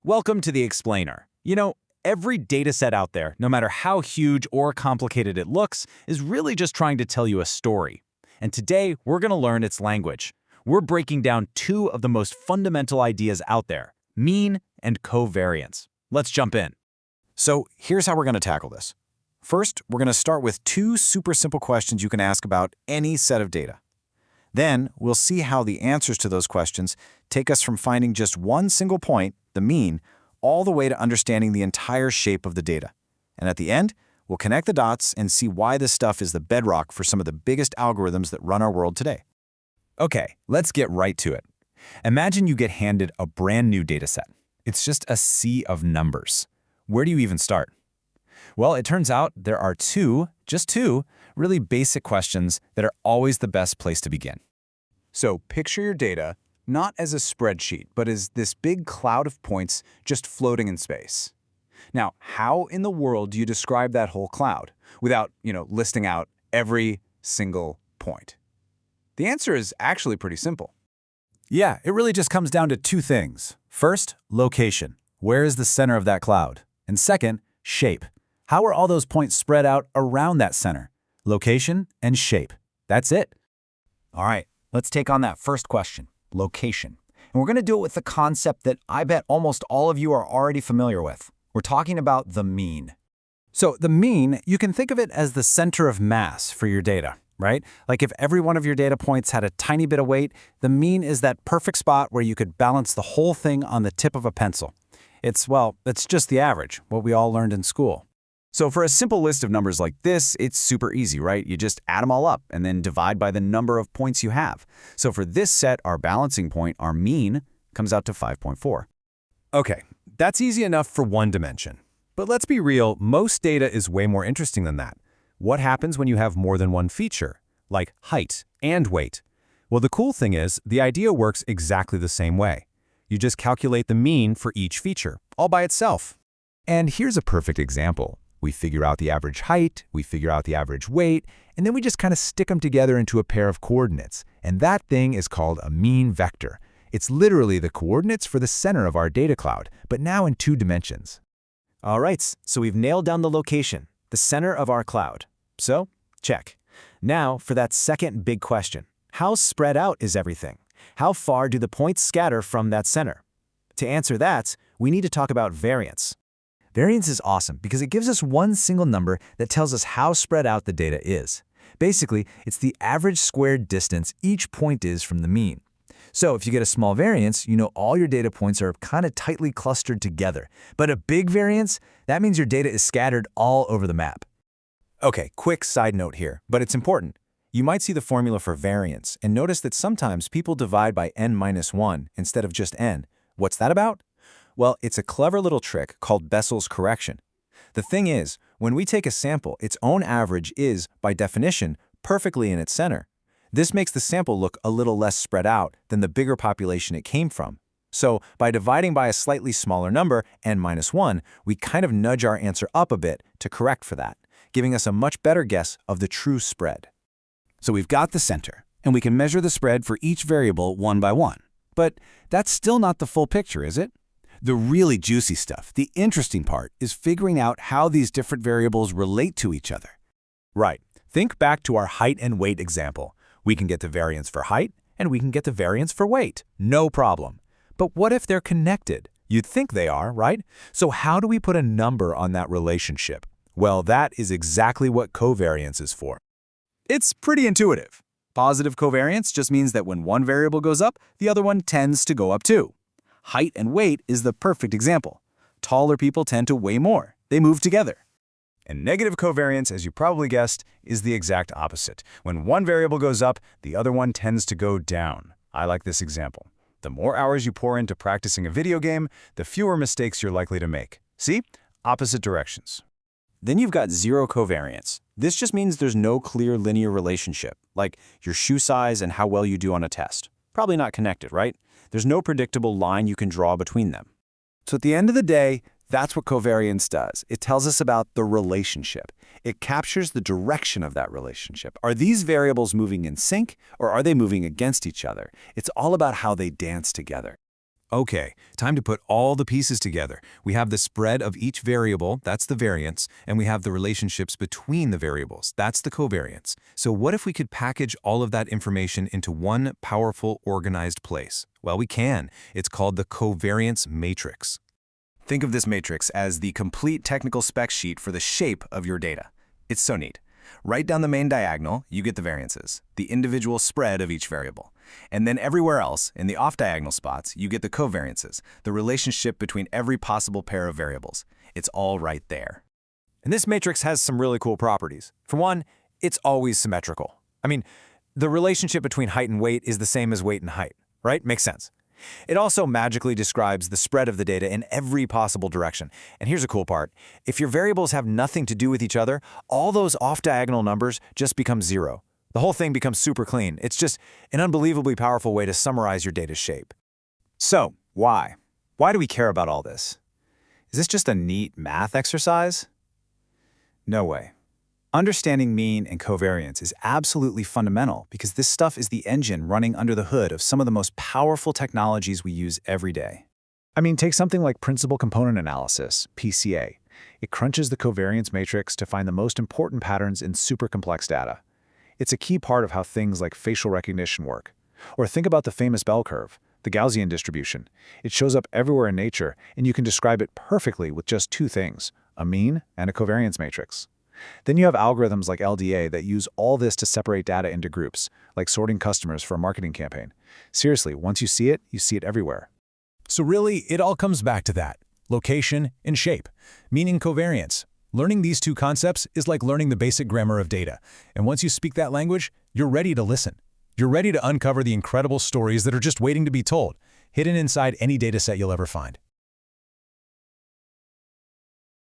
Welcome to the Explainer. Every dataset out there, no matter how huge or complicated it looks, is really just trying to tell you a story. And today, we're going to learn its language. We're breaking down two of the most fundamental ideas out there, mean and covariance. Let's jump in. So here's how we're going to tackle this. First, we're going to start with two super simple questions you can ask about any set of data. Then, we'll see how the answers to those questions take us from finding just one single point, the mean, all the way to understanding the entire shape of the data. And at the end, we'll connect the dots and see why this stuff is the bedrock for some of the biggest algorithms that run our world today. Okay, let's get right to it. Imagine you get handed a brand new dataset. It's just a sea of numbers. Where do you even start? Well, it turns out there are just two, really basic questions that are always the best place to begin. So picture your data not as a spreadsheet, but as this big cloud of points just floating in space. Now, how in the world do you describe that whole cloud without, listing out every single point? The answer is actually pretty simple. Yeah, it really just comes down to two things. First, location. Where is the center of that cloud? And second, shape. How are all those points spread out around that center? Location and shape. That's it. All right, let's take on that first question, location. And we're going to do it with the concept that I bet almost all of you are already familiar with. We're talking about the mean. So the mean, you can think of it as the center of mass for your data, right? Like if every one of your data points had a tiny bit of weight, the mean is that perfect spot where you could balance the whole thing on the tip of a pencil. It's just the average, what we all learned in school. So for a simple list of numbers like this, it's super easy, right? You just add them all up and then divide by the number of points you have. So for this set, our balancing point, our mean, comes out to 5.4. Okay, that's easy enough for one dimension. But let's be real, most data is way more interesting than that. What happens when you have more than one feature, like height and weight? Well, the cool thing is, the idea works exactly the same way. You just calculate the mean for each feature, all by itself. And here's a perfect example. We figure out the average height, we figure out the average weight, and then we just kind of stick them together into a pair of coordinates. And that thing is called a mean vector. It's literally the coordinates for the center of our data cloud, but now in two dimensions. All right, so we've nailed down the location, the center of our cloud. So, check. Now for that second big question. How spread out is everything? How far do the points scatter from that center? To answer that, we need to talk about variance. Variance is awesome because it gives us one single number that tells us how spread out the data is. Basically, it's the average squared distance each point is from the mean. So if you get a small variance, you know all your data points are kind of tightly clustered together. But a big variance, that means your data is scattered all over the map. Okay, quick side note here, but it's important. You might see the formula for variance and notice that sometimes people divide by n-1 instead of just n. What's that about? Well, it's a clever little trick called Bessel's correction. The thing is, when we take a sample, its own average is, by definition, perfectly in its center. This makes the sample look a little less spread out than the bigger population it came from. So, by dividing by a slightly smaller number, n-1, we kind of nudge our answer up a bit to correct for that, giving us a much better guess of the true spread. So we've got the center, and we can measure the spread for each variable one by one. But that's still not the full picture, is it? The really juicy stuff, the interesting part, is figuring out how these different variables relate to each other. Right. Think back to our height and weight example. We can get the variance for height, and we can get the variance for weight. No problem. But what if they're connected? You'd think they are, right? So how do we put a number on that relationship? Well, that is exactly what covariance is for. It's pretty intuitive. Positive covariance just means that when one variable goes up, the other one tends to go up too. Height and weight is the perfect example. Taller people tend to weigh more. They move together. And negative covariance, as you probably guessed, is the exact opposite. When one variable goes up, the other one tends to go down. I like this example. The more hours you pour into practicing a video game, the fewer mistakes you're likely to make. See? Opposite directions. Then you've got zero covariance. This just means there's no clear linear relationship, like your shoe size and how well you do on a test. Probably not connected, right? There's no predictable line you can draw between them. So at the end of the day, that's what covariance does. It tells us about the relationship. It captures the direction of that relationship. Are these variables moving in sync, or are they moving against each other? It's all about how they dance together. Okay, time to put all the pieces together. We have the spread of each variable, that's the variance, and we have the relationships between the variables, that's the covariance. So what if we could package all of that information into one powerful, organized place? Well, we can. It's called the covariance matrix. Think of this matrix as the complete technical spec sheet for the shape of your data. It's so neat. Right down the main diagonal, you get the variances, the individual spread of each variable. And then everywhere else, in the off-diagonal spots, you get the covariances, the relationship between every possible pair of variables. It's all right there. And this matrix has some really cool properties. For one, it's always symmetrical. I mean, the relationship between height and weight is the same as weight and height, right? Makes sense. It also magically describes the spread of the data in every possible direction. And here's a cool part. If your variables have nothing to do with each other, all those off-diagonal numbers just become zero. The whole thing becomes super clean. It's just an unbelievably powerful way to summarize your data's shape. So, why? Why do we care about all this? Is this just a neat math exercise? No way. Understanding mean and covariance is absolutely fundamental because this stuff is the engine running under the hood of some of the most powerful technologies we use every day. I mean, take something like principal component analysis, PCA. It crunches the covariance matrix to find the most important patterns in super complex data. It's a key part of how things like facial recognition work. Or think about the famous bell curve, the Gaussian distribution. It shows up everywhere in nature, and you can describe it perfectly with just two things, a mean and a covariance matrix. Then you have algorithms like LDA that use all this to separate data into groups, like sorting customers for a marketing campaign. Seriously, once you see it everywhere. So really, it all comes back to that. Location and shape, meaning covariance. Learning these two concepts is like learning the basic grammar of data. And once you speak that language, you're ready to listen. You're ready to uncover the incredible stories that are just waiting to be told, hidden inside any dataset you'll ever find.